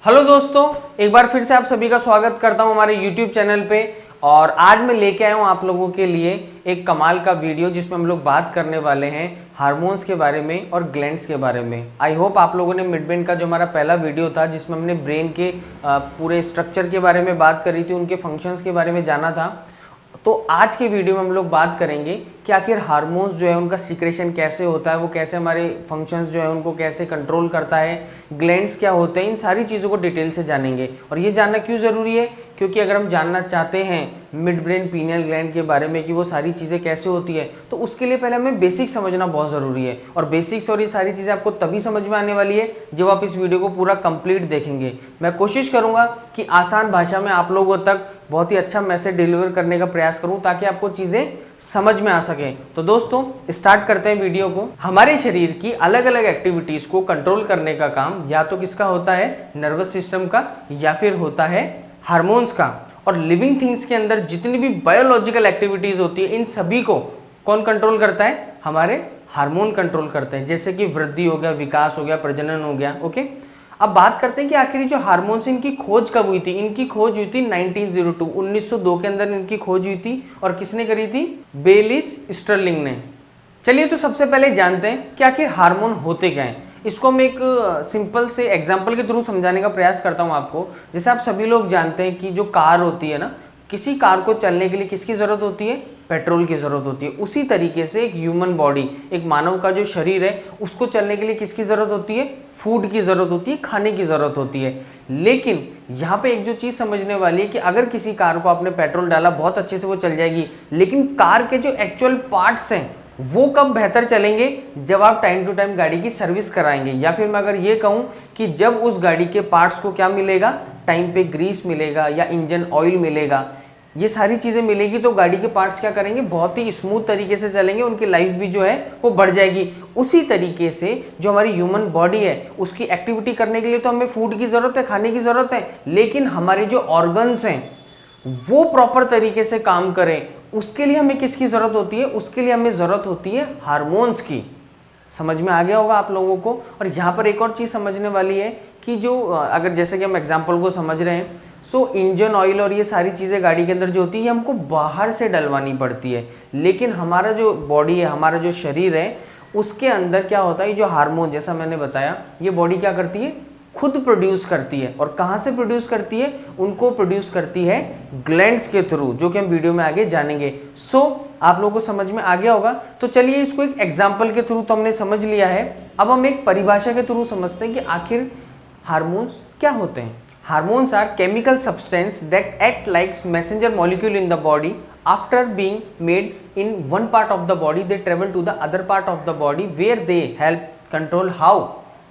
Hello दोस्तों, एक बार फिर से आप सभी का स्वागत करता हूं हमारे YouTube चैनल पे। और आज मैं लेके आया हूं आप लोगों के लिए एक कमाल का वीडियो जिसमें हम लोग बात करने वाले हैं हार्मोन्स के बारे में और ग्लैंड्स के बारे में। आई होप आप लोगों ने मिड ब्रेन का जो हमारा पहला वीडियो था जिसमें हमने ब्रेन के पूरे स्ट्रक्चर के बारे में बात करी थी, उनके फंक्शंस के बारे में जाना था। तो आज के वीडियो में हम लोग बात करेंगे कि आखिर हार्मोन्स जो है उनका सीक्रेशन कैसे होता है, वो कैसे हमारे फंक्शंस जो है उनको कैसे कंट्रोल करता है, ग्लैंड्स क्या होते हैं, इन सारी चीज़ों को डिटेल से जानेंगे। और ये जानना क्यों ज़रूरी है? क्योंकि अगर हम जानना चाहते हैं मिड ब्रेन पीनियल ग्लैंड के बारे में कि वो सारी चीज़ें कैसे होती है, तो उसके लिए पहले हमें बेसिक समझना बहुत ज़रूरी है। और बेसिक्स और ये सारी चीज़ें आपको तभी समझ में आने वाली है जब आप इस वीडियो को पूरा कंप्लीट देखेंगे। मैं कोशिश करूँगा कि आसान भाषा में आप लोगों तक बहुत ही अच्छा मैसेज डिलीवर करने का प्रयास करूं ताकि आपको चीज़ें समझ में आ सके। तो दोस्तों स्टार्ट करते हैं वीडियो को। हमारे शरीर की अलग अलग एक्टिविटीज़ को कंट्रोल करने का काम या तो किसका होता है, नर्वस सिस्टम का, या फिर होता है हार्मोन्स का। और लिविंग थिंग्स के अंदर जितनी भी बायोलॉजिकल एक्टिविटीज़ होती है इन सभी को कौन कंट्रोल करता है? हमारे हार्मोन कंट्रोल करते हैं। जैसे कि वृद्धि हो गया, विकास हो गया, प्रजनन हो गया। ओके, अब बात करते हैं कि आखिर जो हार्मोन्स इनकी खोज कब हुई थी। इनकी खोज हुई थी 1902 के अंदर इनकी खोज हुई थी। और किसने करी थी? बेलिस स्टर्लिंग ने। चलिए तो सबसे पहले जानते हैं कि आखिर हार्मोन होते क्या हैं। इसको हम एक सिंपल से एग्जाम्पल के थ्रू समझाने का प्रयास करता हूँ आपको। जैसे आप सभी लोग जानते हैं कि जो कार होती है ना, किसी कार को चलने के लिए किसकी ज़रूरत होती है? पेट्रोल की ज़रूरत होती है। उसी तरीके से एक ह्यूमन बॉडी, एक मानव का जो शरीर है, उसको चलने के लिए किसकी ज़रूरत होती है? फूड की ज़रूरत होती है, खाने की ज़रूरत होती है। लेकिन यहाँ पे एक जो चीज़ समझने वाली है कि अगर किसी कार को आपने पेट्रोल डाला, बहुत अच्छे से वो चल जाएगी, लेकिन कार के जो एक्चुअल पार्ट्स हैं वो कब बेहतर चलेंगे? जब आप टाइम टू टाइम गाड़ी की सर्विस कराएंगे। या फिर मैं अगर ये कहूँ कि जब उस गाड़ी के पार्ट्स को क्या मिलेगा? टाइम पे ग्रीस मिलेगा या इंजन ऑयल मिलेगा, ये सारी चीज़ें मिलेगी तो गाड़ी के पार्ट्स क्या करेंगे? बहुत ही स्मूथ तरीके से चलेंगे, उनकी लाइफ भी जो है वो बढ़ जाएगी। उसी तरीके से जो हमारी ह्यूमन बॉडी है उसकी एक्टिविटी करने के लिए तो हमें फूड की ज़रूरत है, खाने की ज़रूरत है, लेकिन हमारे जो ऑर्गन्स हैं वो प्रॉपर तरीके से काम करें उसके लिए हमें किसकी ज़रूरत होती है? उसके लिए हमें ज़रूरत होती है हार्मोन्स की। समझ में आ गया होगा आप लोगों को। और यहाँ पर एक और चीज़ समझने वाली है कि जो अगर जैसे कि हम एग्जाम्पल को समझ रहे हैं, सो इंजन ऑयल और ये सारी चीज़ें गाड़ी के अंदर जो होती है ये हमको बाहर से डलवानी पड़ती है। लेकिन हमारा जो बॉडी है, हमारा जो शरीर है, उसके अंदर क्या होता है? जो हार्मोन, जैसा मैंने बताया, ये बॉडी क्या करती है? खुद प्रोड्यूस करती है। और कहाँ से प्रोड्यूस करती है? उनको प्रोड्यूस करती है ग्लैंड्स के थ्रू, जो कि हम वीडियो में आगे जानेंगे। आप लोगों को समझ में आ गया होगा। तो चलिए इसको एक एग्जाम्पल के थ्रू तो हमने समझ लिया है। अब हम एक परिभाषा के थ्रू समझते हैं कि आखिर हार्मोन्स क्या होते हैं। Hormones are chemical substance that act like messenger molecule in the body. After being made in one part of the body, they travel to the other part of the body where they help control how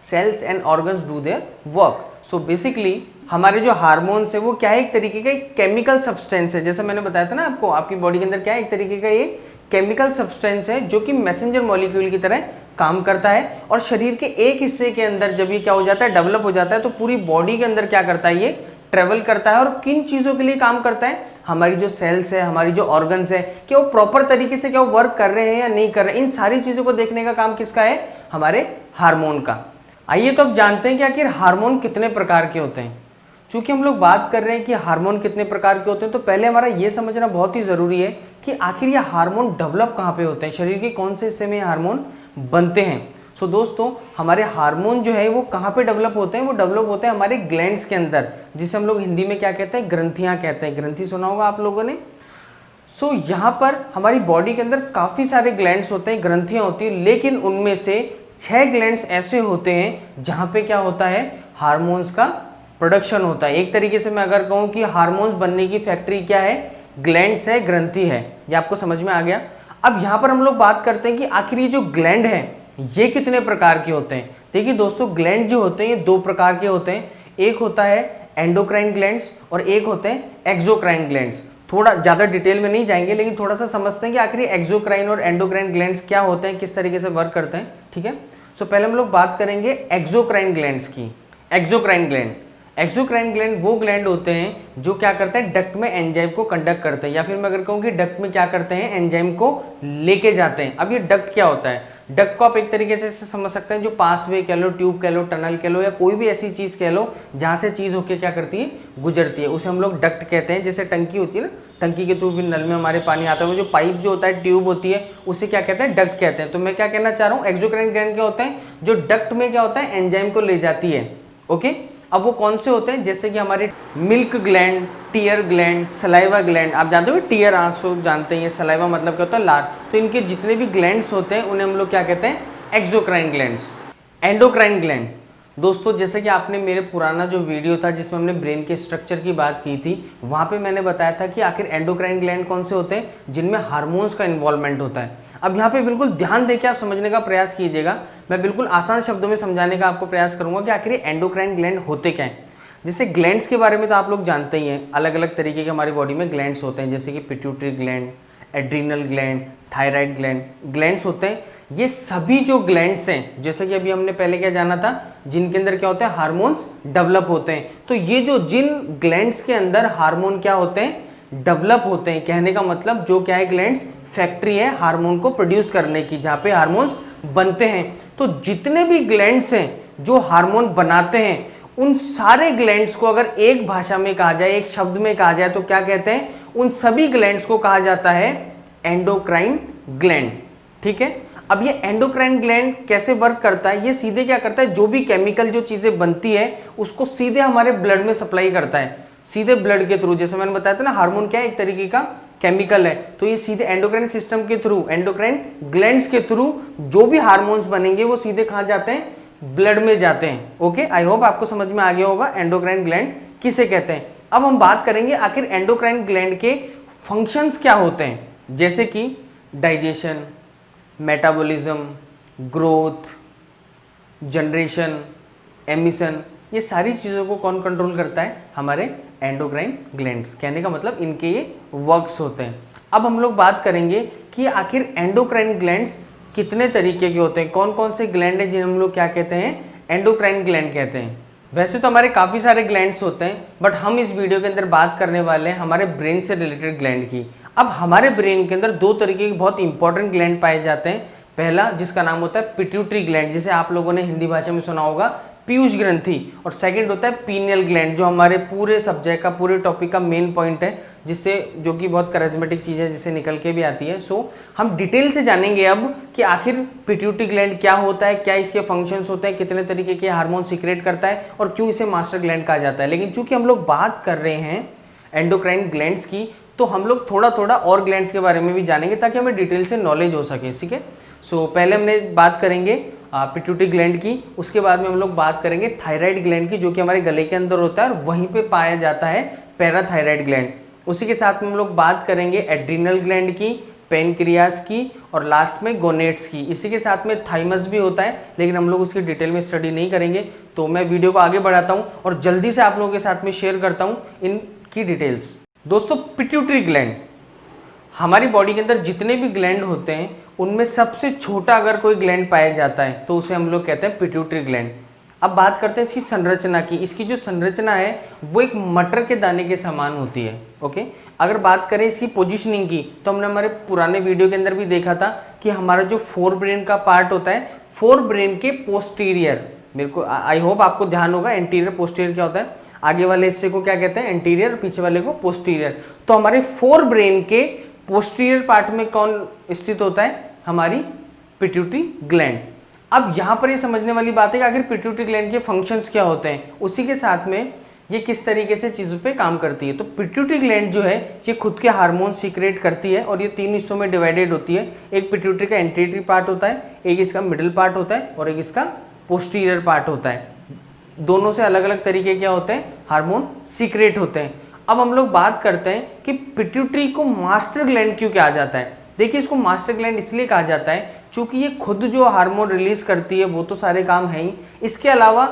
cells and organs do their work. So basically हमारे जो hormones है वो क्या है? एक तरीके का chemical substance है। जैसे मैंने बताया था ना आपको, आपकी बॉडी के अंदर क्या है? एक तरीके का ये केमिकल सब्सटेंस है जो कि मैसेंजर मॉलिक्यूल की तरह काम करता है। और शरीर के एक हिस्से के अंदर जब ये क्या हो जाता है? डेवलप हो जाता है, तो पूरी बॉडी के अंदर क्या करता है? ये ट्रेवल करता है। और किन चीज़ों के लिए काम करता है? हमारी जो सेल्स है, हमारी जो ऑर्गन्स है, क्या वो प्रॉपर तरीके से क्या वर्क कर रहे हैं या नहीं कर रहे हैं, इन सारी चीज़ों को देखने का काम किसका है? हमारे हार्मोन का। आइए तो अब जानते हैं कि आखिर हार्मोन कितने प्रकार के होते हैं। चूंकि हम लोग बात कर रहे हैं कि हार्मोन कितने प्रकार के होते हैं, तो पहले हमारा ये समझना बहुत ही ज़रूरी है कि आखिर ये हार्मोन डेवलप कहाँ पे होते हैं, शरीर के कौन से हिस्से में हार्मोन बनते हैं। सो दोस्तों, हमारे हार्मोन जो है वो कहाँ पे डेवलप होते हैं? वो डेवलप होते हैं हमारे ग्लैंड्स के अंदर, जिसे हम लोग हिंदी में क्या कहते हैं? ग्रंथियाँ कहते हैं। ग्रंथि सुना होगा आप लोगों ने। सो यहाँ पर हमारी बॉडी के अंदर काफ़ी सारे ग्लैंड्स होते हैं, ग्रंथियाँ होती हैं, लेकिन उनमें से 6 ग्लैंड्स ऐसे होते हैं जहाँ पे क्या होता है? हार्मोन्स का प्रोडक्शन होता है। एक तरीके से मैं अगर कहूँ कि हार्मोन्स बनने की फैक्ट्री क्या है? ग्लैंड्स है, ग्रंथि है। ये आपको समझ में आ गया। अब यहाँ पर हम लोग बात करते हैं कि आखिर ये जो ग्लैंड है ये कितने प्रकार के होते हैं। देखिए दोस्तों, ग्लैंड जो होते हैं ये 2 प्रकार के होते हैं। एक होता है एंडोक्राइन ग्लैंड्स और एक होते हैं एक्सोक्राइन ग्लैंड्स। थोड़ा ज़्यादा डिटेल में नहीं जाएंगे, लेकिन थोड़ा सा समझते हैं कि आखिर एक्सोक्राइन और एंडोक्राइन ग्लैंड्स क्या होते हैं, किस तरीके से वर्क करते हैं। ठीक है, पहले हम लोग बात करेंगे एक्सोक्राइन ग्लैंड्स की। एक्सोक्राइन ग्लैंड एक्सोक्राइन ग्लैंड वो ग्लैंड होते हैं जो क्या करते हैं, डक्ट में एंजाइम को कंडक्ट करते हैं, या फिर मैं अगर कहूँ कि डक्ट में क्या करते हैं, एंजाइम को लेके जाते हैं। अब ये डक्ट क्या होता है, डक्ट को आप एक तरीके से समझ सकते हैं जो पासवे कह लो, ट्यूब कह लो, टनल कह लो, या कोई भी ऐसी चीज कह लो जहां से चीज होके क्या करती है, गुजरती है, उसे हम लोग डक्ट कहते हैं। जैसे टंकी होती है ना, टंकी के थ्रू भी नल में हमारे पानी आता है, वो जो पाइप जो होता है, ट्यूब होती है, उसे क्या कहते हैं, डक्ट कहते हैं। तो मैं क्या कहना चाह रहा हूँ, एक्सोक्राइन ग्लैंड क्या होते हैं, जो डक्ट में क्या होता है, एंजाइम को ले जाती है। ओके, अब वो कौन से होते हैं, जैसे कि हमारे milk gland, tear gland, saliva gland. आप जानते हो टीयर, आंख से जानते हैं, सलाइवा मतलब क्या होता है, लार। तो इनके जितने भी ग्लैंड्स होते हैं उन्हें हम लोग क्या कहते हैं, एक्सोक्राइन ग्लैंड्स। एंडोक्राइन ग्लैंड, दोस्तों जैसे कि आपने मेरे पुराना जो वीडियो था जिसमें हमने ब्रेन के स्ट्रक्चर की बात की थी, वहां पे मैंने बताया था कि आखिर एंडोक्राइन ग्लैंड कौन से होते हैं, जिनमें हार्मोन्स का इन्वॉल्वमेंट होता है। अब यहाँ पे बिल्कुल ध्यान देके आप समझने का प्रयास कीजिएगा, मैं बिल्कुल आसान शब्दों में समझाने का आपको प्रयास करूंगा कि आखिर एंडोक्राइन ग्लैंड होते क्या हैं। जैसे ग्लैंड्स के बारे में तो आप लोग जानते ही हैं, अलग अलग तरीके के हमारी बॉडी में ग्लैंड्स होते हैं, जैसे कि pituitary gland, adrenal gland, thyroid gland, glands होते हैं। ये सभी जो ग्लैंड्स हैं, जैसे कि अभी हमने पहले क्या जाना था, जिनके अंदर क्या होता है, हार्मोन्स डेवलप होते हैं। तो ये जो जिन ग्लैंड्स के अंदर हार्मोन क्या होते हैं, डेवलप होते हैं, कहने का मतलब जो क्या है, ग्लैंड्स फैक्ट्री है हार्मोन को प्रोड्यूस करने की, जहाँ पे हार्मोन्स बनते हैं। तो जितने भी ग्लैंड्स हैं जो हार्मोन बनाते हैं, उन सारे ग्लैंड्स को अगर एक भाषा में कहा जाए, एक शब्द में कहा जाए, तो क्या कहते हैं, उन सभी ग्लैंड्स को कहा जाता है एंडोक्राइन ग्लैंड। ठीक है, अब ये एंडोक्राइन ग्लैंड कैसे वर्क करता है, ये सीधे क्या करता है, जो भी केमिकल जो चीजें बनती है उसको सीधे हमारे ब्लड में सप्लाई करता है, सीधे ब्लड के थ्रू। जैसे मैंने बताया था ना, हार्मोन क्या है, एक तरीके का केमिकल है, तो ये सीधे एंडोक्राइन सिस्टम के थ्रू, एंडोक्राइन ग्लैंड्स के थ्रू जो भी हार्मोन्स बनेंगे वो सीधे कहाँ जाते हैं, ब्लड में जाते हैं। ओके, आई होप आपको समझ में आ गया होगा एंडोक्राइन ग्लैंड किसे कहते हैं। अब हम बात करेंगे आखिर एंडोक्राइन ग्लैंड के फंक्शंस क्या होते हैं, जैसे कि digestion, metabolism, growth, generation, emission, ये सारी चीज़ों को कौन कंट्रोल करता है, हमारे एंडोक्राइन ग्लैंड्स। कहने का मतलब इनके ये वर्क्स होते हैं। अब हम लोग बात करेंगे कि आखिर एंडोक्राइन ग्लैंड्स कितने तरीके के होते हैं, कौन कौन से ग्लैंड हैं जिन्हें हम लोग क्या कहते हैं, एंडोक्राइन ग्लैंड कहते हैं। वैसे तो हमारे काफ़ी सारे ग्लैंड्स होते हैं, बट हम इस वीडियो के अंदर बात करने वाले हैं हमारे ब्रेन से रिलेटेड ग्लैंड की। अब हमारे ब्रेन के अंदर दो तरीके के बहुत इंपॉर्टेंट ग्लैंड पाए जाते हैं। पहला जिसका नाम होता है पिट्यूटरी ग्लैंड, जिसे आप लोगों ने हिंदी भाषा में सुना होगा पीयूष ग्रंथि, और सेकंड होता है पीनियल ग्लैंड, जो हमारे पूरे सब्जेक्ट का, पूरे टॉपिक का मेन पॉइंट है, जिससे जो कि बहुत करिश्मेटिक चीज़ है, जिससे निकल के भी आती है। सो हम डिटेल से जानेंगे अब कि आखिर पिट्यूटरी ग्लैंड क्या होता है, क्या इसके फंक्शंस होते हैं, कितने तरीके के हार्मोन सीक्रेट करता है, और क्यों इसे मास्टर ग्लैंड कहा जाता है। लेकिन चूंकि हम लोग बात कर रहे हैं एंडोक्राइन ग्लैंड्स की, तो हम लोग थोड़ा थोड़ा और ग्लैंड्स के बारे में भी जानेंगे ताकि हमें डिटेल से नॉलेज हो सके। ठीक है, सो पहले हमने बात करेंगे पिट्यूटरी ग्लैंड की, उसके बाद में हम लोग बात करेंगे थायराइड ग्लैंड की, जो कि हमारे गले के अंदर होता है और वहीं पे पाया जाता है पैराथायराइड ग्लैंड। उसी के साथ में हम लोग बात करेंगे एड्रीनल ग्लैंड की, पेनक्रियास की, और लास्ट में गोनेट्स की। इसी के साथ में थाइमस भी होता है, लेकिन हम लोग उसकी डिटेल में स्टडी नहीं करेंगे। तो मैं वीडियो को आगे बढ़ाता हूँ और जल्दी से आप लोगों के साथ में शेयर करता हूँ इनकी डिटेल्स। दोस्तों, पिट्यूटरी ग्लैंड, हमारी बॉडी के अंदर जितने भी ग्लैंड होते हैं उनमें सबसे छोटा अगर कोई ग्लैंड पाया जाता है तो उसे हम लोग कहते हैं पिट्यूटरी ग्लैंड। अब बात करते हैं इसकी संरचना की। इसकी जो संरचना है वो एक मटर के दाने के समान होती है। ओके, अगर बात करें इसकी पोजीशनिंग की, तो हमने हमारे पुराने वीडियो के अंदर भी देखा था कि हमारा जो फोर ब्रेन का पार्ट होता है, फोर ब्रेन के पोस्टीरियर, मेरे को आई होप आपको ध्यान होगा एंटीरियर पोस्टीरियर क्या होता है, आगे वाले हिस्से को क्या कहते हैं एंटीरियर, पीछे वाले को पोस्टीरियर। तो हमारे फोर ब्रेन के पोस्टीरियर पार्ट में कौन स्थित होता है, हमारी पिट्यूटरी ग्लैंड। अब यहाँ पर ये समझने वाली बात है कि आखिर पिट्यूटरी ग्लैंड के फंक्शंस क्या होते हैं, उसी के साथ में ये किस तरीके से चीज़ों पे काम करती है। तो पिट्यूटरी ग्लैंड जो है ये खुद के हार्मोन सीक्रेट करती है और ये तीन हिस्सों में डिवाइडेड होती है। एक पिट्यूटरी का एंटीरियर पार्ट होता है, एक इसका मिडिल पार्ट होता है और एक इसका पोस्टीरियर पार्ट होता है। दोनों से अलग अलग तरीके क्या होते हैं, हार्मोन सीक्रेट होते हैं। अब हम लोग बात करते हैं कि पिट्यूटरी को मास्टर ग्लैंड क्यों कहा जाता है। देखिए, इसको मास्टर ग्लैंड इसलिए कहा जाता है क्योंकि ये खुद जो हार्मोन रिलीज करती है वो तो सारे काम है ही, इसके अलावा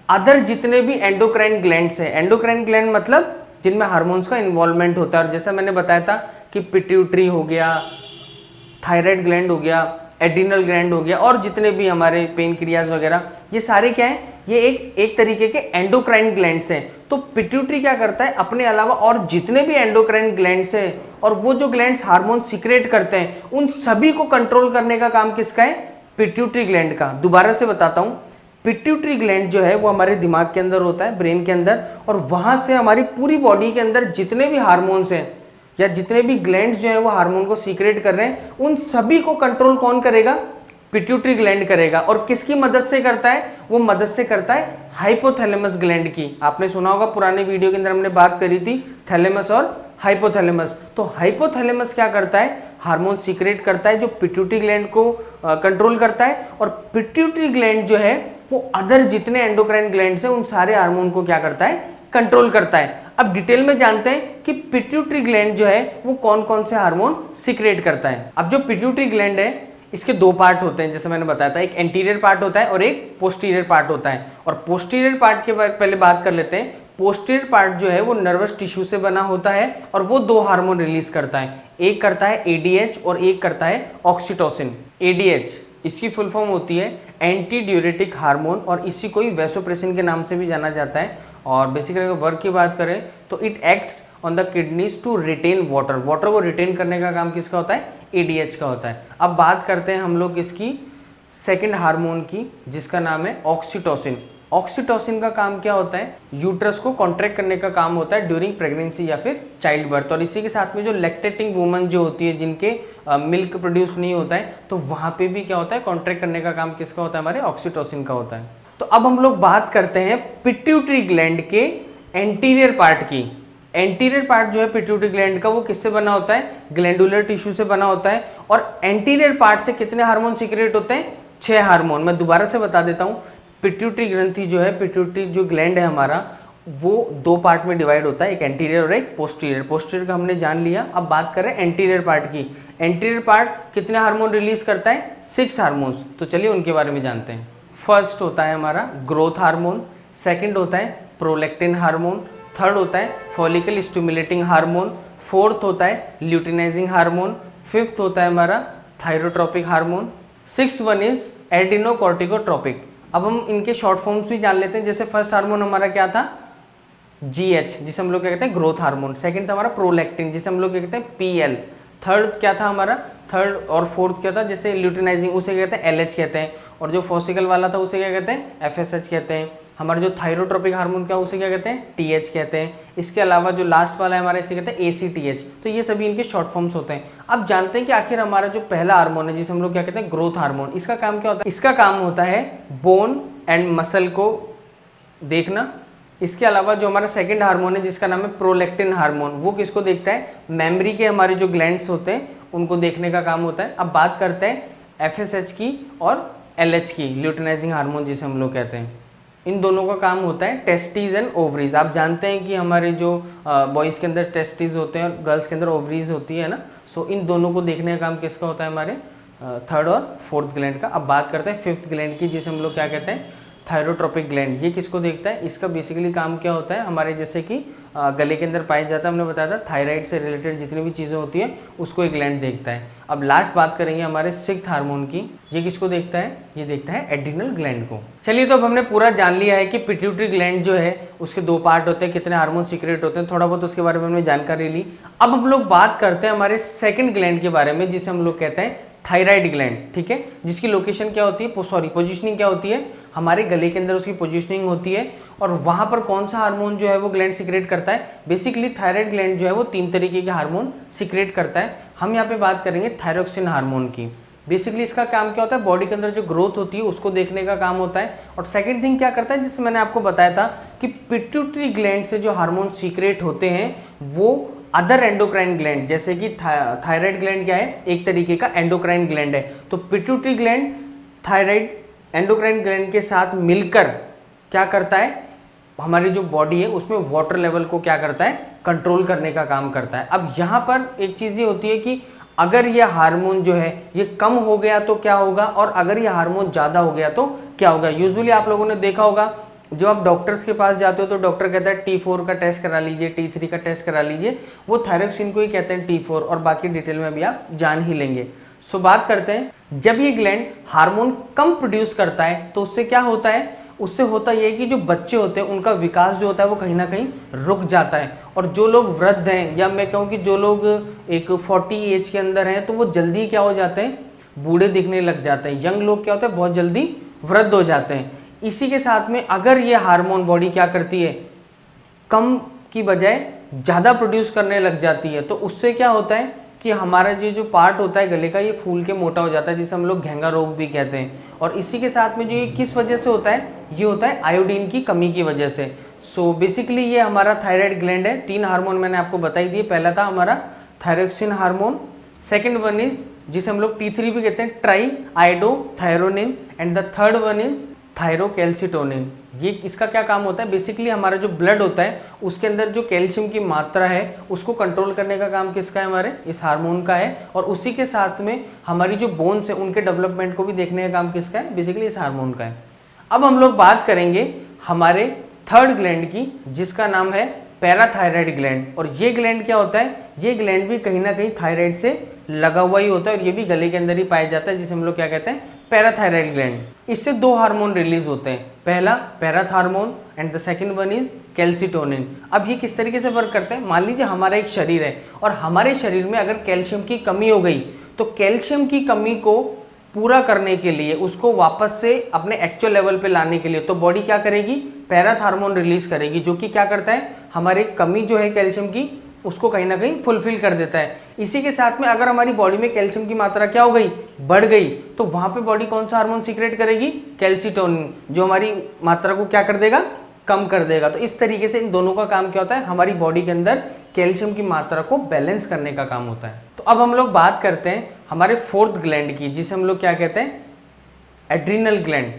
अदर जितने भी एंडोक्राइन ग्लैंड्स हैं, एंडोक्राइन ग्लैंड मतलब जिनमें हार्मोन्स का इन्वॉल्वमेंट होता है, और जैसा मैंने बताया था कि पिट्यूटरी हो गया, थायराइड ग्लैंड हो गया, एड्रीनल ग्लैंड हो गया, और जितने भी हमारे पेनक्रियाज वगैरह, ये सारे क्या है, ये एक तरीके के एंडोक्राइन ग्लैंड्स हैं। तो पिट्यूटरी क्या करता है, अपने अलावा और जितने भी एंडोक्राइन ग्लैंड्स हैं और वो जो ग्लैंड्स हार्मोन सीक्रेट करते हैं उन सभी को कंट्रोल करने का काम किसका है, पिट्यूटरी ग्लैंड का। दोबारा से बताता हूं, पिट्यूटरी ग्लैंड जो है वो हमारे दिमाग के अंदर होता है, ब्रेन के अंदर, और वहां से हमारी पूरी बॉडी के अंदर जितने भी हार्मोन्स हैं या जितने भी ग्लैंड्स जो है वो हार्मोन को सीक्रेट कर रहे हैं उन सभी को कंट्रोल कौन करेगा, पिट्यूटरी ग्लैंड करेगा। और किसकी मदद से करता है, वो मदद से करता है हाइपोथैलेमस ग्लैंड की। आपने सुना होगा पुराने वीडियो के अंदर हमने बात करी थी थैलेमस और हाइपोथैलेमस। तो हाइपोथैलेमस क्या करता है, हार्मोन सीक्रेट करता है जो पिट्यूटरी ग्लैंड को कंट्रोल करता है, और पिट्यूटरी ग्लैंड जो है वो अदर जितने एंडोक्राइन ग्लैंड्स हैं उन सारे हार्मोन को क्या करता है, कंट्रोल करता है। अब डिटेल में जानते हैं कि पिट्यूटरी ग्लैंड जो है वो कौन कौन से हार्मोन सीक्रेट करता है। अब जो पिट्यूटरी ग्लैंड है इसके दो पार्ट होते हैं, जैसे मैंने बताया था, एक एंटीरियर पार्ट होता है और एक पोस्टीरियर पार्ट होता है। और पोस्टीरियर पार्ट के पहले बात कर लेते हैं। पोस्टीरियर पार्ट जो है वो नर्वस टिश्यू से बना होता है और वो दो हार्मोन रिलीज करता है, एक करता है एडीएच और एक करता है ऑक्सीटोसिन। एडीएच इसकी फुल फॉर्म होती है एंटी ड्यूरेटिक हार्मोन और इसी को ही वैसोप्रेसिन के नाम से भी जाना जाता है। और बेसिकली अगर वर्क की बात करें तो it acts on the kidneys to retain water, water को रिटेन करने का काम किसका होता है, एडीएच का होता है। अब बात करते हैं हम लोग इसकी सेकंड हार्मोन की जिसका नाम है ऑक्सीटोसिन। ऑक्सीटोसिन का काम क्या होता है, यूट्रस को कॉन्ट्रैक्ट करने का काम होता है ड्यूरिंग प्रेगनेंसी या फिर चाइल्ड बर्थ। और इसी के साथ में जो लैक्टेटिंग वुमन जो होती है जिनके मिल्क प्रोड्यूस नहीं होता है तो वहां पे भी क्या होता है, कॉन्ट्रैक्ट करने का काम किसका होता है, हमारे ऑक्सीटोसिन का होता है। तो अब हम लोग बात करते हैं पिट्यूटरी ग्लैंड के एंटीरियर पार्ट की। एंटीरियर पार्ट जो है पिट्यूटरी ग्लैंड का वो किससे बना होता है, ग्लैंडुलर टिश्यू से बना होता है। और एंटीरियर पार्ट से कितने हार्मोन सीक्रेट होते हैं, 6 हार्मोन। मैं दोबारा से बता देता हूं, पिट्यूटरी ग्रंथि जो है, पिट्यूटरी जो ग्लैंड है हमारा, वो दो पार्ट में डिवाइड होता है, एक एंटीरियर और एक पोस्टीरियर। पोस्टीरियर का हमने जान लिया। अब बात करें एंटीरियर पार्ट की। एंटीरियर पार्ट कितने हार्मोन रिलीज करता है, 6 हार्मोन्स। तो चलिए उनके बारे में जानते हैं। फर्स्ट होता है हमारा ग्रोथ हार्मोन, सेकंड होता है प्रोलैक्टिन हार्मोन, थर्ड होता है फॉलिकल स्टिमुलेटिंग हार्मोन, फोर्थ होता है ल्यूटिनाइजिंग हार्मोन, फिफ्थ होता है हमारा thyrotropic hormone, sixth one is adrenocorticotropic. अब हम इनके शॉर्ट फॉर्म्स भी जान लेते हैं। जैसे फर्स्ट हार्मोन हमारा क्या था, जीएच, जिसे हम लोग क्या कहते हैं, ग्रोथ हार्मोन। सेकंड था हमारा प्रोलैक्टिन, जिसे हम लोग क्या कहते हैं, पीएल। थर्ड क्या था हमारा, थर्ड और फोर्थ क्या था, जैसे ल्यूटिनाइजिंग उसे कहते हैं एलएच कहते हैं, और जो फॉसिकल वाला था उसे क्या कहते हैं, एफएसएच कहते हैं। हमारा जो थायरोट्रोपिक हार्मोन क्या उसे क्या कहते हैं, टीएच कहते हैं। इसके अलावा जो लास्ट वाला है हमारा इसे कहते हैं एसीटीएच। तो ये सभी इनके शॉर्ट फॉर्म्स होते हैं। अब जानते हैं कि आखिर हमारा जो पहला हार्मोन है जिसे हम लोग क्या कहते हैं, ग्रोथ हार्मोन, इसका काम क्या होता है। इसका काम होता है बोन एंड मसल को देखना। इसके अलावा जो हमारा सेकंड हार्मोन है जिसका नाम है प्रोलैक्टिन हार्मोन, वो किसको देखता है, मेमोरी के हमारे जो ग्लैंड्स होते हैं उनको देखने का काम होता है। अब बात करते हैं एफएसएच की और एलएच की, ल्यूटिनाइजिंग हार्मोन जिसे हम लोग कहते हैं। इन दोनों का काम होता है टेस्टिस एंड ओवरीज। आप जानते हैं कि हमारे जो बॉयज़ के अंदर टेस्टिस होते हैं और गर्ल्स के अंदर ओवरीज होती है ना। सो इन दोनों को देखने का काम किसका होता है, हमारे थर्ड और फोर्थ ग्लैंड का। अब बात करते हैं फिफ्थ ग्लैंड की जिसे हम लोग क्या कहते हैं, थायरोट्रोपिक ग्लैंड। ये किसको देखता है, इसका बेसिकली काम क्या होता है, हमारे जैसे कि गले के अंदर पाया जाता है, हमने बताया था थायराइड से रिलेटेड जितनी भी चीज़ें होती है उसको एक ग्लैंड देखता है। अब लास्ट बात करेंगे हमारे सिक्स्थ हार्मोन की। ये किसको देखता है, ये देखता है एड्रिनल ग्लैंड को। चलिए, तो अब हमने पूरा जान लिया है कि पिट्यूटरी ग्लैंड जो है उसके दो पार्ट होते हैं, कितने हार्मोन सीक्रेट होते हैं, थोड़ा बहुत उसके बारे में हमने जानकारी ली। अब हम लोग बात करते हैं हमारे सेकंड ग्लैंड के बारे में जिसे हम लोग कहते हैं थायराइड ग्लैंड, ठीक है, जिसकी लोकेशन क्या होती है, सॉरी पोजीशनिंग क्या होती है, हमारे गले के अंदर उसकी पोजीशनिंग होती है। और वहां पर कौन सा हार्मोन जो है वो ग्लैंड सीक्रेट करता है, बेसिकली थायराइड ग्लैंड जो है वो 3 तरीके के हार्मोन सीक्रेट करता है। हम यहाँ पे बात करेंगे थायरोक्सिन हार्मोन की। बेसिकली इसका काम क्या होता है, बॉडी के अंदर जो ग्रोथ होती है उसको देखने का काम होता है। और सेकंड थिंग क्या करता है, जिससे मैंने आपको बताया था कि पिट्यूटरी ग्लैंड से जो हार्मोन सीक्रेट होते हैं वो अदर एंडोक्राइन ग्लैंड, जैसे कि थायराइड ग्लैंड क्या है, एक तरीके का एंडोक्राइन ग्लैंड है। तो pituitary gland thyroid endocrine gland के साथ मिलकर क्या करता है, हमारी जो बॉडी है उसमें वाटर लेवल को क्या करता है, कंट्रोल करने का काम करता है। अब यहाँ पर एक चीज़ ये होती है कि अगर ये हार्मोन जो है ये कम हो गया तो क्या होगा, और अगर ये हार्मोन ज़्यादा हो गया तो क्या होगा। यूजुअली आप लोगों ने देखा होगा जब आप डॉक्टर्स के पास जाते हो तो डॉक्टर कहता है T4 का टेस्ट करा लीजिए, T3 का टेस्ट करा लीजिए, वो थायरोक्सिन को ही कहते हैं T4, और बाकी डिटेल में भी आप जान ही लेंगे। सो बात करते हैं, जब ये ग्लैंड हार्मोन कम प्रोड्यूस करता है तो उससे क्या होता है, उससे होता ये है कि जो बच्चे होते हैं उनका विकास जो होता है वो कहीं ना कहीं रुक जाता है, और जो लोग वृद्ध हैं या मैं कहूँ कि जो लोग एक 40 एज के अंदर हैं तो वो जल्दी क्या हो जाते हैं, बूढ़े दिखने लग जाते हैं। यंग लोग क्या होता है, बहुत जल्दी वृद्ध हो जाते हैं। इसी के साथ में अगर ये हार्मोन बॉडी क्या करती है, कम की बजाय ज़्यादा प्रोड्यूस करने लग जाती है, तो उससे क्या होता है कि हमारा ये जो पार्ट होता है गले का ये फूल के मोटा हो जाता है, जिसे हम लोग घेंगा रोग भी कहते हैं। और इसी के साथ में जो ये किस वजह से होता है, ये होता है आयोडीन की कमी की वजह से। सो बेसिकली ये हमारा थायराइड ग्लैंड है। 3 हार्मोन मैंने आपको बताई दिए। पहला था हमारा thyroxine hormone, second one is जिसे हम लोग T3 भी कहते हैं, try iodothyronine, and the third one is thyrocalcitonin. ये इसका क्या काम होता है, बेसिकली हमारा जो ब्लड होता है उसके अंदर जो कैल्शियम की मात्रा है उसको कंट्रोल करने का काम किसका है, हमारे इस हार्मोन का है। और उसी के साथ में हमारी जो बोन्स है उनके डेवलपमेंट को भी देखने का काम किसका है, बेसिकली इस हार्मोन का है। अब हम लोग बात करेंगे हमारे थर्ड ग्लैंड की, जिसका नाम है पैराथायराइड ग्लैंड। और ये ग्लैंड क्या होता है, ये ग्लैंड भी कहीं ना कहीं थायराइड से लगा हुआ ही होता है, और ये भी गले के अंदर ही पाया जाता है, जिसे हम लोग क्या कहते हैं, पैराथायराइड ग्लैंड। इससे 2 हार्मोन रिलीज होते हैं, पहला parathormone and the second one is calcitonin. अब ये किस तरीके से वर्क करते हैं, मान लीजिए हमारा एक शरीर है और हमारे शरीर में अगर कैल्शियम की कमी हो गई, तो कैल्शियम की कमी को पूरा करने के लिए, उसको वापस से अपने एक्चुअल लेवल पे लाने के लिए, तो बॉडी क्या करेगी, पैराथार्मोन रिलीज करेगी, जो कि क्या करता है, हमारे कमी जो है कैल्शियम की उसको कहीं ना कहीं फुलफिल कर देता है। इसी के साथ में अगर हमारी बॉडी में कैल्शियम की मात्रा क्या हो गई, बढ़ गई, तो वहां पे बॉडी कौन सा हार्मोन सीक्रेट करेगी, कैल्सिटोनिन, जो हमारी मात्रा को क्या कर देगा, कम कर देगा। तो इस तरीके से इन दोनों का काम क्या होता है, हमारी बॉडी के अंदर कैल्शियम की मात्रा को बैलेंस करने का काम होता है। तो अब हम लोग बात करते हैं हमारे फोर्थ ग्लैंड की, जिसे हम लोग क्या कहते हैं, एड्रिनल ग्लैंड।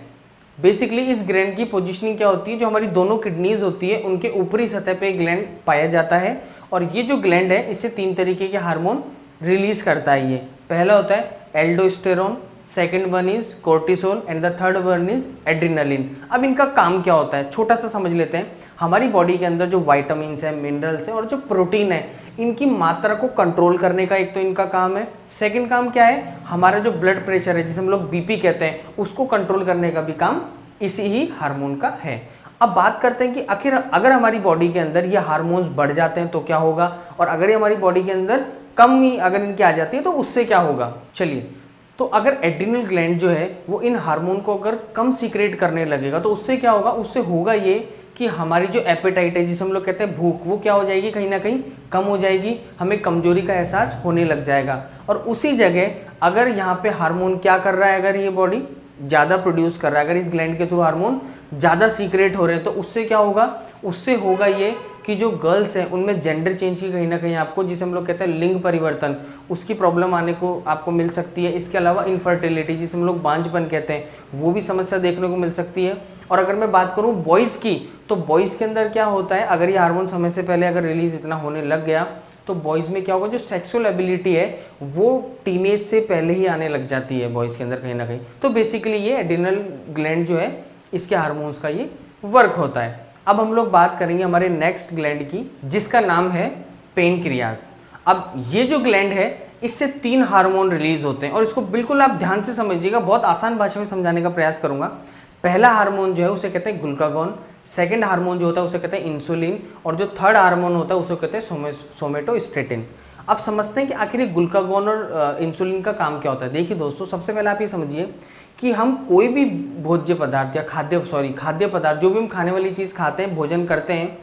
बेसिकली इस ग्लैंड की पोजीशनिंग क्या होती है, जो हमारी दोनों किडनीज होती है उनके ऊपरी सतह पे ग्लैंड पाया जाता है। और ये जो ग्लैंड है इससे 3 तरीके के हार्मोन रिलीज करता है। ये पहला होता है aldosterone, second one is cortisol and the third one is adrenaline. अब इनका काम क्या होता है, छोटा सा समझ लेते हैं। हमारी बॉडी के अंदर जो वाइटामिन है, मिनरल्स है और जो प्रोटीन है, इनकी मात्रा को कंट्रोल करने का एक तो इनका काम है। सेकंड काम क्या है, हमारा जो ब्लड प्रेशर है, जिसे हम लोग बीपी कहते हैं, उसको कंट्रोल करने का भी काम इसी ही हार्मोन का है। अब बात करते हैं कि आखिर अगर हमारी बॉडी के अंदर ये हार्मोन्स बढ़ जाते हैं तो क्या होगा, और अगर ये हमारी बॉडी के अंदर कमी अगर इनकी आ जाती है तो उससे क्या होगा। चलिए, तो अगर एड्रिनल ग्लैंड जो है वो इन हार्मोन को अगर कम सीक्रेट करने लगेगा तो उससे क्या होगा, उससे होगा ये कि हमारी जो एपेटाइट है, जिसे हम लोग कहते हैं भूख, वो क्या हो जाएगी, कहीं ना कहीं कम हो जाएगी, हमें कमजोरी का एहसास होने लग जाएगा। और उसी जगह अगर यहाँ पे हार्मोन क्या कर रहा है, अगर ये बॉडी ज़्यादा प्रोड्यूस कर रहा है, अगर इस ग्लैंड के थ्रू हार्मोन ज़्यादा सीक्रेट हो रहे हैं, तो उससे क्या होगा, उससे होगा ये कि जो गर्ल्स हैं उनमें जेंडर चेंज की कहीं ना कहीं आपको, जिसे हम लोग कहते हैं लिंग परिवर्तन, उसकी प्रॉब्लम आने को आपको मिल सकती है। इसके अलावा इनफर्टिलिटी, जिसे हम लोग बांझपन कहते हैं, वो भी समस्या देखने को मिल सकती है। और अगर मैं बात करूँ बॉयज़ की, तो बॉयज़ के अंदर क्या होता है, अगर ये हार्मोन समय से पहले अगर रिलीज इतना होने लग गया तो बॉयज़ में क्या होगा, जो सेक्सुअल एबिलिटी है वो टीनेज से पहले ही आने लग जाती है बॉयज़ के अंदर कहीं ना कहीं। तो बेसिकली ये एड्रिनल ग्लैंड जो है इसके हार्मोन्स का ये वर्क होता है। अब हम लोग बात करेंगे हमारे नेक्स्ट ग्लैंड की, जिसका नाम है पेनक्रियाज। अब ये जो ग्लैंड है इससे 3 हार्मोन रिलीज होते हैं, और इसको बिल्कुल आप ध्यान से समझिएगा, बहुत आसान भाषा में समझाने का प्रयास करूंगा। पहला हार्मोन जो है उसे कहते हैं ग्लूकागॉन, सेकंड हार्मोन जो होता है उसे कहते हैं इंसुलिन, और जो थर्ड हार्मोन होता है उसे कहते हैं सोमेटोस्टेटिन। अब समझते हैं कि आखिर ये ग्लूकागॉन और इंसुलिन का काम क्या होता है। देखिए दोस्तों, सबसे पहले आप ये समझिए कि हम कोई भी भोज्य पदार्थ या खाद्य पदार्थ, जो भी हम खाने वाली चीज़ खाते हैं, भोजन करते हैं,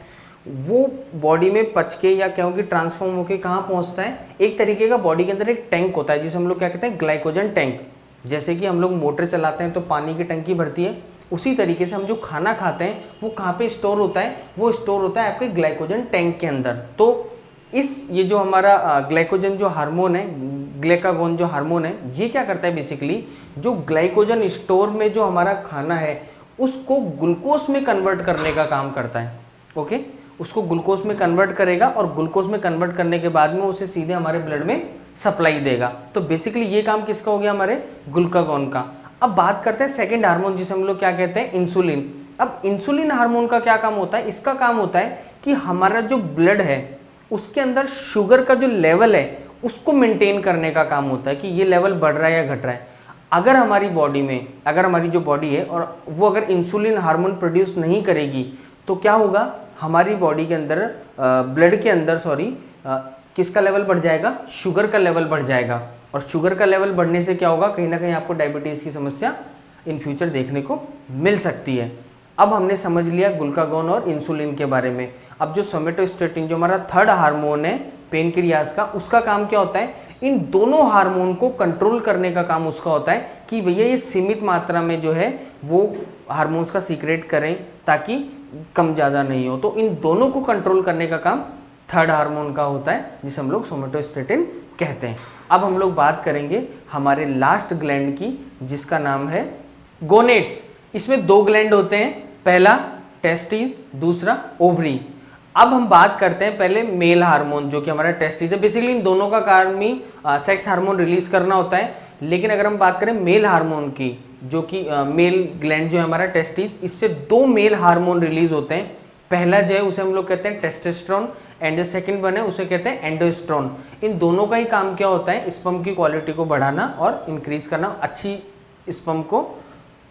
वो बॉडी में पच के या क्या होगी ट्रांसफॉर्म होकर कहाँ पहुँचता है, एक तरीके का बॉडी के अंदर एक टैंक होता है, जिसे हम लोग क्या कहते हैं, ग्लाइकोजन टैंक। जैसे कि हम लोग मोटर चलाते हैं तो पानी की टंकी भरती है, उसी तरीके से हम जो खाना खाते हैं वो कहाँ पे स्टोर होता है, वो स्टोर होता है आपके ग्लाइकोजन टैंक के अंदर। तो ये जो हमारा ग्लाइकोजन जो हार्मोन है, ग्लूकागॉन जो हार्मोन है, ये क्या करता है, बेसिकली जो ग्लाइकोजन स्टोर में जो हमारा खाना है उसको ग्लूकोज में कन्वर्ट करने का काम करता है। ओके, उसको ग्लूकोज में कन्वर्ट करेगा, और ग्लूकोज में कन्वर्ट करने के बाद में उसे सीधे हमारे ब्लड में सप्लाई देगा। तो बेसिकली ये काम किसका हो गया, हमारे ग्लूकागॉन का। अब बात करते हैं सेकेंड हार्मोन, जिसे हम लोग क्या कहते हैं, इंसुलिन। अब इंसुलिन हार्मोन का क्या काम होता है, इसका काम होता है कि हमारा जो ब्लड है उसके अंदर शुगर का जो लेवल है उसको मेंटेन करने का काम होता है, कि ये लेवल बढ़ रहा है या घट रहा है। अगर हमारी बॉडी में, अगर हमारी जो बॉडी है और वो अगर इंसुलिन हार्मोन प्रोड्यूस नहीं करेगी तो क्या होगा, हमारी बॉडी के अंदर ब्लड के अंदर किसका लेवल बढ़ जाएगा, शुगर का लेवल बढ़ जाएगा। और शुगर का लेवल बढ़ने से क्या होगा, कहीं ना कहीं आपको डायबिटीज़ की समस्या इन फ्यूचर देखने को मिल सकती है। अब हमने समझ लिया ग्लूकागॉन और इंसुलिन के बारे में। अब जो सोमेटोस्टेटिन जो हमारा थर्ड हार्मोन है पेनक्रियाज का, उसका काम क्या होता है, इन दोनों हार्मोन को कंट्रोल करने का काम उसका होता है कि भैया ये सीमित मात्रा में जो है वो हार्मोन्स का सीक्रेट करें ताकि कम ज़्यादा नहीं हो। तो इन दोनों को कंट्रोल करने का काम थर्ड हार्मोन का होता है जिसे हम लोग सोमेटोस्टेटिन कहते हैं। अब हम लोग बात करेंगे हमारे लास्ट ग्लैंड की जिसका नाम है गोनेट्स। इसमें दो ग्लैंड होते हैं, पहला टेस्टिस, दूसरा ओवरी। अब हम बात करते हैं पहले मेल हार्मोन जो कि हमारा टेस्टिस है। बेसिकली इन दोनों का काम ही सेक्स हार्मोन रिलीज करना होता है, लेकिन अगर हम बात करें मेल हार्मोन की जो कि मेल ग्लैंड जो है हमारा टेस्टिस, इससे दो मेल हार्मोन रिलीज होते हैं। पहला जो है उसे हम लोग कहते हैं टेस्टोस्टेरोन एंड जो सेकंड वन है उसे कहते हैं एंडोस्टेरोन। इन दोनों का ही काम क्या होता है, स्पर्म की क्वालिटी को बढ़ाना और इंक्रीज करना, अच्छी स्पर्म को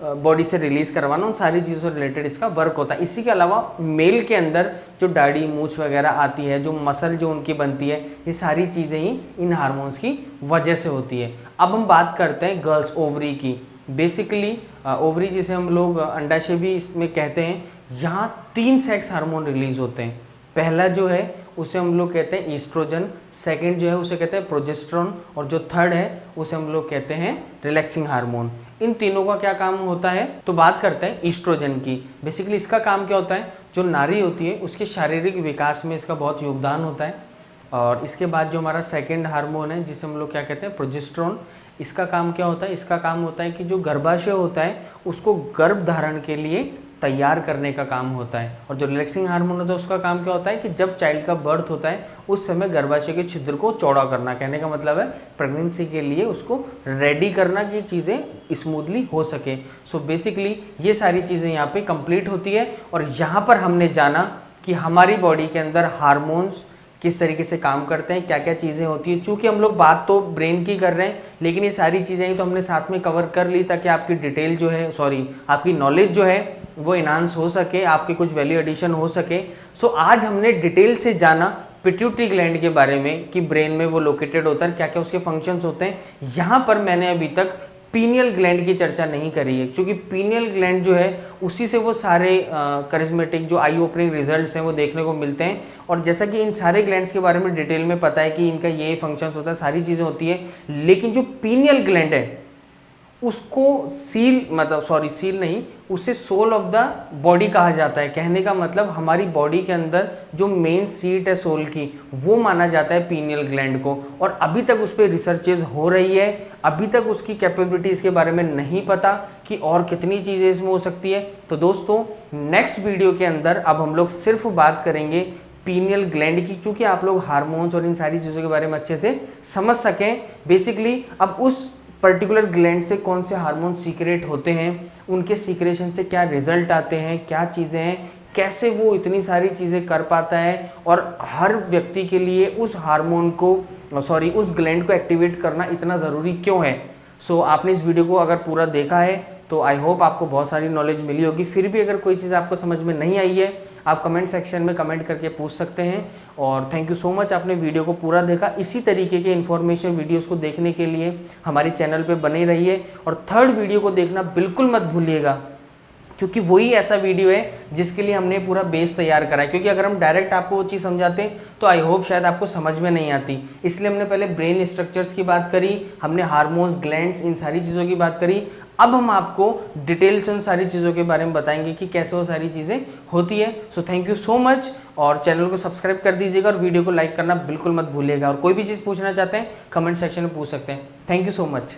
बॉडी से रिलीज करवाना, उन सारी चीज़ों से रिलेटेड इसका वर्क होता है। इसी के अलावा मेल के अंदर जो दाढ़ी मूछ वगैरह आती है, जो मसल जो उनकी बनती है, ये सारी चीज़ें ही इन हार्मोन्स की वजह से होती है। अब हम बात करते हैं गर्ल्स ओवरी की। बेसिकली ओवरी जिसे हम लोग अंडाशय भी इसमें कहते हैं, यहाँ 3 सेक्स हार्मोन रिलीज होते हैं। पहला जो है उसे हम लोग कहते हैं ईस्ट्रोजन, सेकंड जो है उसे कहते हैं प्रोजेस्टेरोन, और जो थर्ड है उसे हम लोग कहते हैं रिलैक्सिंग हार्मोन। इन तीनों का क्या काम होता है, तो बात करते हैं ईस्ट्रोजन की। बेसिकली इसका काम क्या होता है, जो नारी होती है उसके शारीरिक विकास में इसका बहुत योगदान होता है। और इसके बाद जो हमारा सेकंड हार्मोन है जिसे हम लोग क्या कहते हैं प्रोजेस्टेरोन, इसका काम क्या होता है, इसका काम होता है कि जो गर्भाशय होता है उसको गर्भ धारण के लिए तैयार करने का काम होता है। और जो रिलैक्सिंग हार्मोन होता है उसका काम क्या होता है कि जब चाइल्ड का बर्थ होता है उस समय गर्भाशय के छिद्र को चौड़ा करना। कहने का मतलब है प्रेगनेंसी के लिए उसको रेडी करना कि चीज़ें स्मूथली हो सके। सो बेसिकली ये सारी चीज़ें यहाँ पे कंप्लीट होती है। और यहाँ पर हमने जाना कि हमारी बॉडी के अंदर हार्मोन्स किस तरीके से काम करते हैं, क्या क्या चीज़ें होती है। चूँकि हम लोग बात तो ब्रेन की कर रहे हैं, लेकिन ये सारी चीज़ें ही तो हमने साथ में कवर कर ली ताकि आपकी डिटेल जो है आपकी नॉलेज जो है वो इन्हांस हो सके, आपके कुछ वैल्यू एडिशन हो सके। सो आज हमने डिटेल से जाना पिट्यूटरी ग्लैंड के बारे में कि ब्रेन में वो लोकेटेड होता है, क्या क्या उसके फंक्शंस होते हैं। यहाँ पर मैंने अभी तक पीनियल ग्लैंड की चर्चा नहीं करी है, क्योंकि पीनियल ग्लैंड जो है उसी से वो सारे करिश्मेटिक जो आई ओपनिंग रिजल्ट्स हैं वो देखने को मिलते हैं। और जैसा कि इन सारे ग्लैंड्स के बारे में डिटेल में पता है कि इनका ये फंक्शंस होता है, सारी चीज़ें होती है, लेकिन जो पीनियल ग्लैंड है उसको सील नहीं, उसे सोल ऑफ द बॉडी कहा जाता है। कहने का मतलब हमारी बॉडी के अंदर जो मेन सीट है सोल की वो माना जाता है पीनियल ग्लैंड को। और अभी तक उस पर रिसर्चेज हो रही है, अभी तक उसकी कैपेबिलिटीज़ के बारे में नहीं पता कि और कितनी चीज़ें इसमें हो सकती है। तो दोस्तों नेक्स्ट वीडियो के अंदर अब हम लोग सिर्फ बात करेंगे पीनियल ग्लैंड की, क्योंकि आप लोग हार्मोन्स और इन सारी चीज़ों के बारे में अच्छे से समझ सकें। बेसिकली अब उस पर्टिकुलर ग्लैंड से कौन से हार्मोन सीक्रेट होते हैं, उनके सीक्रेशन से क्या रिजल्ट आते हैं, क्या चीज़ें हैं, कैसे वो इतनी सारी चीज़ें कर पाता है, और हर व्यक्ति के लिए उस हार्मोन को उस ग्लैंड को एक्टिवेट करना इतना ज़रूरी क्यों है। सो आपने इस वीडियो को अगर पूरा देखा है तो आई होप आपको बहुत सारी नॉलेज मिली होगी। फिर भी अगर कोई चीज़ आपको समझ में नहीं आई है आप कमेंट सेक्शन में कमेंट करके पूछ सकते हैं। और थैंक यू सो मच, आपने वीडियो को पूरा देखा। इसी तरीके के इन्फॉर्मेशन वीडियोस को देखने के लिए हमारे चैनल पे बने रहिए, और थर्ड वीडियो को देखना बिल्कुल मत भूलिएगा, क्योंकि वही ऐसा वीडियो है जिसके लिए हमने पूरा बेस तैयार करा है। क्योंकि अगर हम डायरेक्ट आपको वो चीज़ समझाते हैं तो आई होप शायद आपको समझ में नहीं आती, इसलिए हमने पहले ब्रेन स्ट्रक्चर्स की बात करी, हमने हार्मोन्स, ग्लैंड्स, इन सारी चीज़ों की बात करी। अब हम आपको डिटेल से उन सारी चीज़ों के बारे में बताएंगे कि कैसे वो सारी चीज़ें होती है। So thank you so much, और चैनल को सब्सक्राइब कर दीजिएगा और वीडियो को लाइक करना बिल्कुल मत भूलिएगा। और कोई भी चीज़ पूछना चाहते हैं कमेंट सेक्शन में पूछ सकते हैं। Thank you so much.